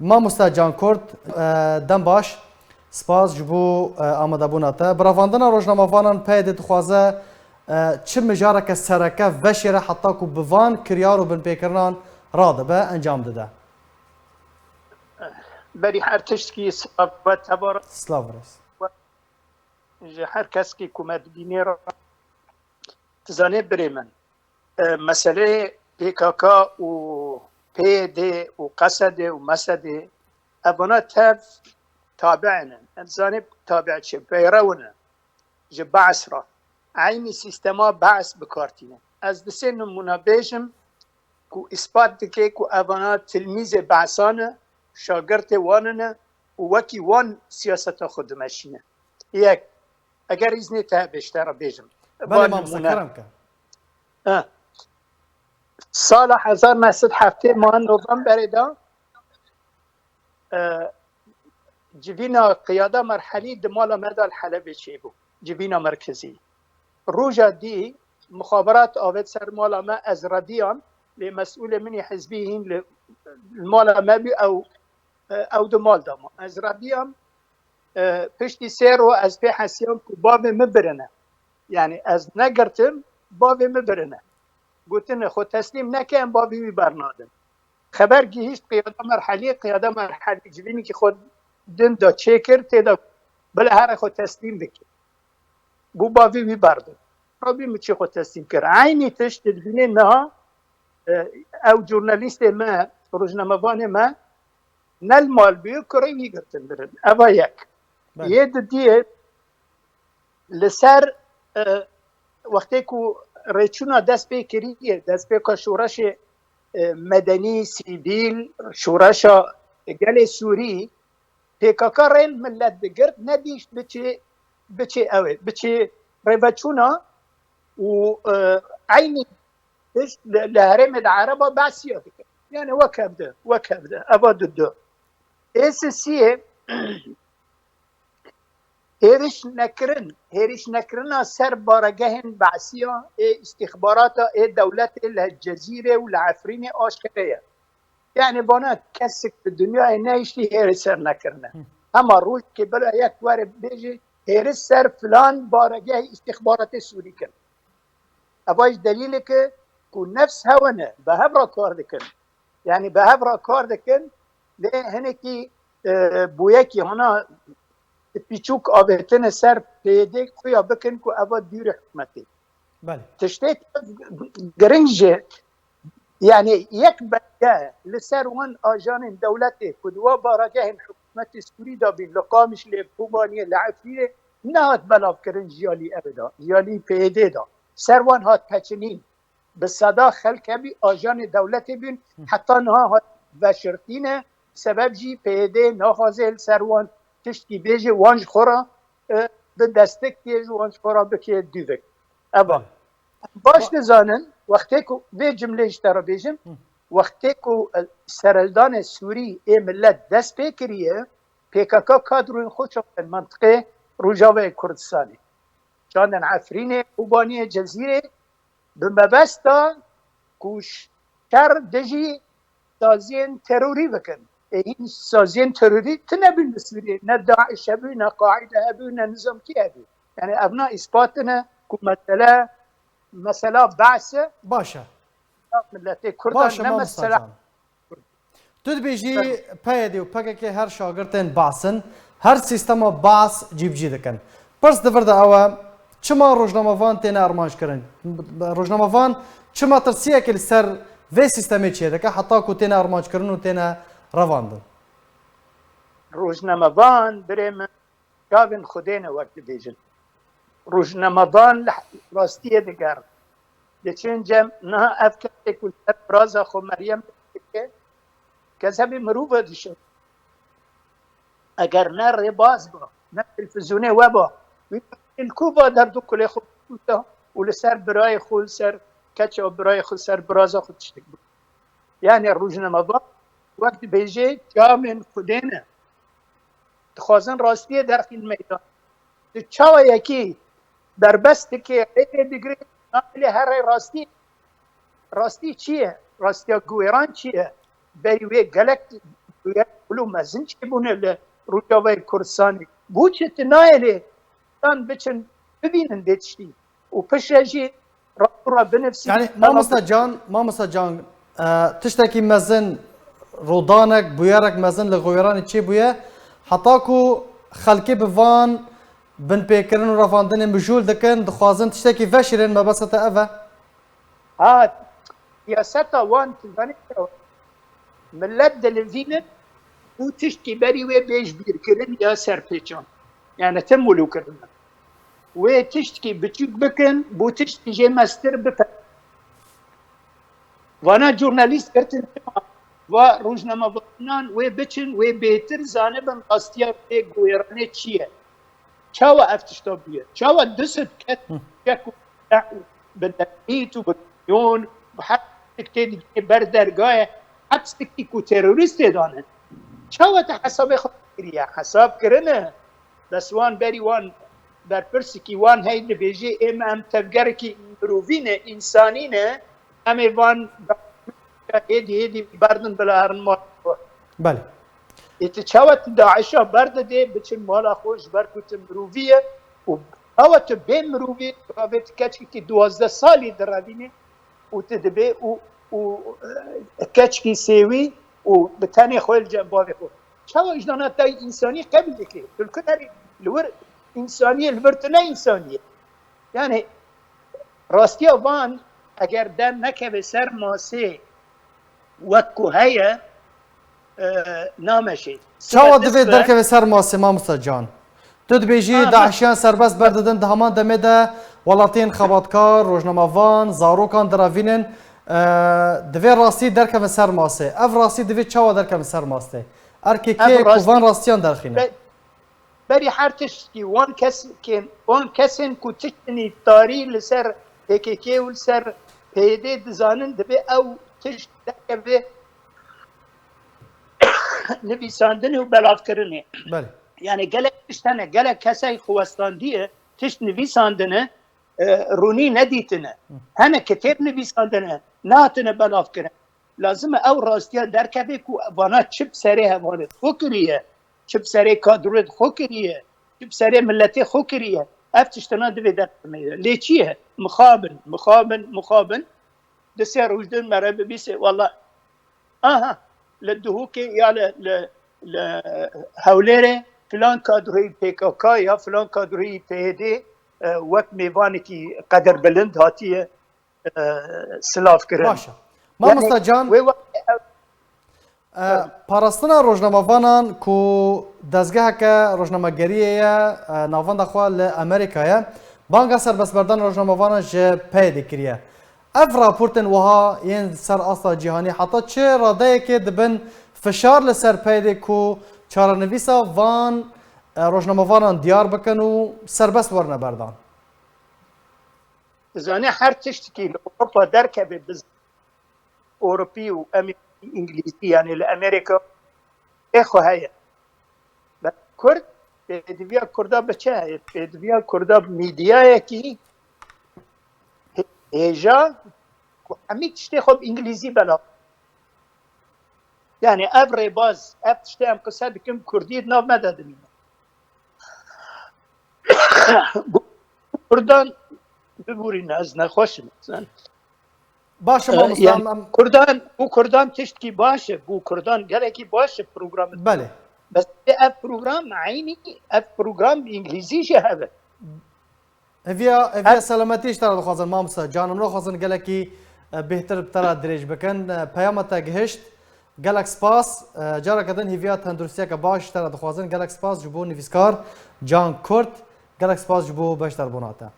مامۆستا جانکورد دەم باش سپاس ji bo amadebûna te. Biravandina rojnamevanan peyê dixwaze çi mijareke sereke veşê re heta ku bi van kiryar û binpêkirinan radibe encam dide. Berî her tiştî silav ve tebara Silav reis. ji her keskî ku me dibînê re tizanê birê min meseleyê PKK û PYD û Qesedê û Mesedê evana tev tabi'in in. Zanê tabi çi peyrewin in ji Be'es re. Aynî sîstema Be'es bikartîne. Ez di sê nimûne bêjim ku îspat dike ku evana tilmîzê Be'esan e, şagirtê wan ne û wekî wan siyaseta xwe dimeşîne. Yek, eger îznê te bêştera bêjim. Belê mamosta kerem ke. Sala 1970 ماه نوفمبر دا جوینا قیاده مرحلی دمالا مدال حلبه چی بود جوینا مرکزی روژا دی مخابرات آوید سر مالا ما از ردیان لی مسئول منی حزبی هین مالا ما بی او دمال داما از ردیان پشتی سیر و از پی حسیان که باب مبرنه یعنی از نگرتم باب مبرنه گوتن خود تسلیم نکن با بیوی برنادن خبر گیهیشت قیاده مرحلی جوینی که خود دن دا چه کرد تیدا بله هر خود تسلیم بکن بو با بیوی بردن رابی مچی خود تسلیم کرد عینی تشت دبینه نه او جورنالیست ما روزنامه‌وان ما نل مال بیو کروی گرتن برن اوا یک یه دیه لسر وقتی که ریچونا دست به کریه دست به که شورش مدنی سیویل شورش گل سوری PKK رین ملت بگرد ندیشت بچه اوه بچه ریوچونا و عینی لهرم العربة بعسيا يعني وكبده أباد الدو SSC'ye هيرش نكرنا سر بارجهن بعسيا استخبارات دولة الجزيرة والعفرين آشكرية يعني بنا كسك في الدنيا نايشتي هيرش سر نكرنا أما روش كبلا يك وارد بيجي هيرش سر فلان بارجه استخبارات سوري كن أباش دليلك كو نفس هونه بهبرا كار دكن يعني بهبرا كار دكن له هنكي بويكي هنا بيچوك آبتن سر پیده کویا بکن کو اوا دیر حکمتی بله تشتیت گرنجه يعني يكبر لسر وان آجان دولته كدوا باراجه حكومة سوري دا بين لقامش لبوبانية لعفية نهات بلاف كرن جيالي أبدا جيالي پیده دا سر وان هات پچنين بالصدا خلق بي آجان دولته بين حتى نها هات وشرطينه سبب جي پیده نخازل سر وان تشتی بیجی وانج خورا به دستک تیج وانج خورا بکی دیوک ابا باش نزانن وقتی که به جمله اشترا بیجم وقتی که سرلدان سوری ای ملت دست پیکریه PKK کادروین خود شدن منطقه روجاوه کردستانی شاندن عفرین اوبانی جزیره به مبستا کوش شر دجی سازین تروری بکن این سازین تروری تنبین بسوری نه داعش هبی نه قاعده هبی نه نظام کی هبی یعنی ابنا اثباتنا که مثلا بعث باشه ملت کردان باشه نه ما مثلا مستجان تو دبیجی پیدی و پکه که هر شاگردن باسن هر سیستم باس جیب جی دکن پس دفرد اوه چما روزنامه‌وان تینا ارمانج کردن روزنامه‌وان چما ترسیه که سر و سیستمی چیه دکه حتی که تینا ارمانج کردن و تینا رواندن روزنامه‌وان بریم کابن خودین وقت بیجن روزنامه‌وان راستیه دیگر لچین جم نه افکار کل برازا خو مریم کذب مروبه دیشون اگر نه رباز با نه تلفزیونه و با الکوبا در دو کلی خود بوده و لسر برای خود سر کچه و برای خود سر برازا خود تشتک بود یعنی روزنامه‌وان وقت بیجه کامن خودینه خوازن راستیه در خیل میدان چاو یکی در بسته که دیگری ناملی هر راستی چیه؟ راستی گویران چیه؟ بریوی گلک کلو مزن چه بونه لروجاوی کردستانی بو چه تنایلی تان بچن ببینن دیتشتی و پشجی را بنفسی يعني مامستا جان تشتكي مزن رودانك بويرك مزن لغويران چي بويا حتاكو خلقي بفان بن بيكرن و رفاندن مجول دكن دخوازن تشتكي فشرن ما بسطة أفا يا ستا وان تزاني ملت دلفينت و تشتكي بري وي بيش بير كرن يا سرپيچان يعني تمولو كرن و تشتكي بچوك بكن بو تشتكي جي مستر بفن وانا جورناليست كرتن و روزنامه بطنان و بچن و بهتر زانبن قاستيا بي گويرانه چيه چاوا افتشتا بيه چاوا دست كت شكو بدنيت و بكيون وحتى تكتين بردرگاه حبس تكتيكو تيروريست دانن چاوا تحساب خود كريا حساب كرنه بس وان بري وان در پرسکی وان هی دبیجی ام تفگر کی مروفینه انسانینه همه وان هیدی بردن بلا هرن مال بله اتچاوت داعشا برد ده بچن مالا خوش برکت مروفیه و اوت به مروفی رابط کچکی که 12 سالی درابینه و تدبه و کچکی سیوی و بتنی خویل جنباوی خود چاو اجدانات دای انسانی قبل دکی تلکناری لور انسانیه البرتنه انسانیه یعنی راستی وان اگر در نکه سر ماسه وکو هیا نامشه چاوا دوی درکه سر ماسه مامستا جان تو دبیجی داعشیان سربست برددن ده همان دمه ده ولاتین خباتکار روزنامه‌وان زاروکان دراوینن دوی راستی درکه سر ماسه اف راستی دوی چاوا درکه سر ماسه ارکی که کوان راستیان درخینه بری هر تشتی وان کسین کو تشتنی تاری لسر PKK و لسر پیده دزانن دبه او تشت دکه نویساندن و بلاف کرنه بله یعنی گله تشتنه گله کسای خوستاندیه تشت نویساندنه رونی ندیتنه هنه کتاب نویساندنه ناتنه بلاف کرنه لازم او راستیا درکه کو وانا چپ سره هوانت خوکریه چپ سره کادرت خوکریه چپ سره ملتی خوکریه افتشتنا دوی در میده لیچیه مخابن دسیار وجدن مرا ببیسه والله لدهوكي يا هوليري فلان كادري PKK يا فلان كادري PYD وقت ميوانكي قدر بلند هاتيه سلاف كرن باشا مامستا جان پاراستنا روزنامه‌وانان کو دزگاه که روزنامه‌گریه ناوان دخوا لامریکا بانگا سربست بردن روزنامه‌وانان جه پید کریه اف راپورتن وها ین سر اصلا جهانی حتی چه راده که دبن فشار لسر پیده کو چارنویسا وان روزنامه‌وانان دیار بکن و سربست ورنه بردان زانه هر تشتکی اوروپا درکه بز اوروپی و انگلیسی یعنی لامریکا اخو هيا كرد ادبيا كردا بچه ادبيا كردا ميديا کی هجا همه تشتی خب انگلیسی بلا يعني افري باز تشتی هم قصه بكم كردي ناف مدد كردان ببورين از نخوش مثلا باشه ما يعني كردان تشتكي باشه بو كردان قالكي باشه بروجرام بله بس اف بروجرام عيني اف بروجرام انجليزي شهاده هفيا سلامتيش ترى خوازن مامسا جانم رو خوازن گلکی بهتر بترا دريج بكن پیامتا گهشت گلک سپاس جارا کدن هفيا تندرستیا که باش ترى خوازن گلک سپاس جبو نویسکار جان کورت گلک سپاس جبو بشتر بوناتا